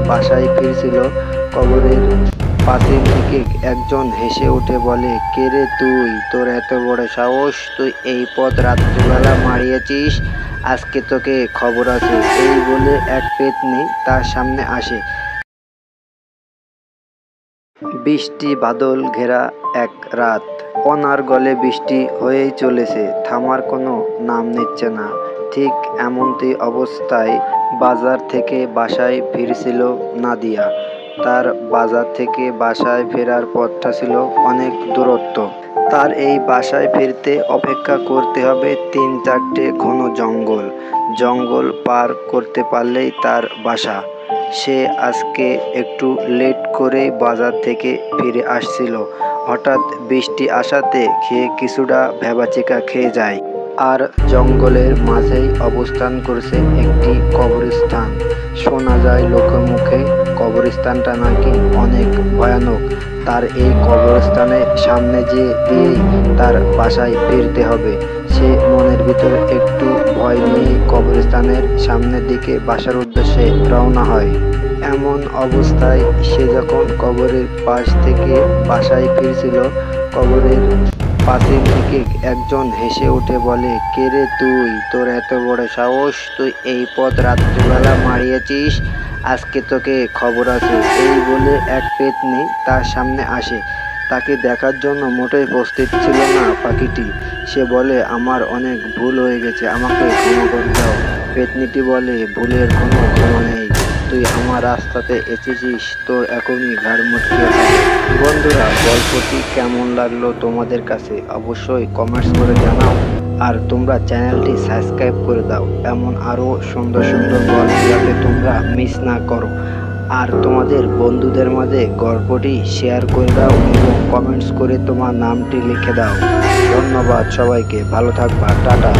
বাসায় ফিরছিল, কবরের পাশের দিকে একজন হেসে উঠে বলে, কে রে তুই, তোর এত বড় সাহস, তুই এই পথ রাত্রিবেলা মারিয়েছিস, আজকে তোকে খবর আছে। এই বলে এক পেতনি তার সামনে আসে। বৃষ্টি বাদল ঘেরা এক রাত, অনর্গলে বৃষ্টি হয়েই চলেছে, থামার কোনো নাম নিচ্ছে না। ঠিক এমনটি অবস্থায় বাজার থেকে বাসায় ফিরছিল নাদিয়া। তার বাজার থেকে বাসায় ফেরার পথটা ছিল অনেক দূরত্ব। তার এই বাসায় ফিরতে অপেক্ষা করতে হবে ৩-৪টে ঘন জঙ্গল। জঙ্গল পার করতে পারলেই তার বাসা। সে আজকে একটু লেট করে বাজার থেকে ফিরে আসছিল। হঠাৎ বৃষ্টি আসাতে খেয়ে কিছুটা ভ্যাবাচিকা খেয়ে যায়। আর জঙ্গলের মাঝেই অবস্থান করছে একটি কবরস্থান। শোনা যায় লোকে মুখে কবরস্থানটা নাকি অনেক ভয়ানক। তার এই কবরস্থানের সামনে দিয়েই তার বাসায় ফিরতে হবে। সে মনের ভিতরে একটু ভয় নিয়ে কবরস্থানের সামনের দিকে বাসার উদ্দেশ্যে রওনা হয়। এমন অবস্থায় সে যখন কবরের পাশ থেকে বাসায় ফিরছিল, কবরের পাশের দিকে একজন হেসে উঠে বলে, কে রে তুই, তোর এত বড় সাহস, তুই এই পথ রাত্রিবেলা মারিয়েছিস, আজকে তোকে খবর আছে। এই বলে এক পেতনি তার সামনে আসে। তাকে দেখার জন্য মোটেই প্রস্তুত ছিল না পাখিটি। সে বলে, আমার অনেক ভুল হয়ে গেছে, আমাকে ক্ষমা করে দাও। পেতনিটি বলে, ভুলের কোনো ক্ষমা নেই, তুই আমার রাস্তাতে এসেছিস, তোর এখনই ঘাড় মটকে যাবে। বন্ধুরা, গল্পটি কেমন লাগলো তোমাদের কাছে অবশ্যই কমেন্টস করে জানাও। আর তোমরা চ্যানেলটি সাবস্ক্রাইব করে দাও, এমন আরও সুন্দর সুন্দর গল্প যাতে তোমরা মিস না করো। আর তোমাদের বন্ধুদের মাঝে গল্পটি শেয়ার করে দাও এবং কমেন্টস করে তোমার নামটি লিখে দাও। ধন্যবাদ সবাইকে, ভালো থাকবা, টাটা।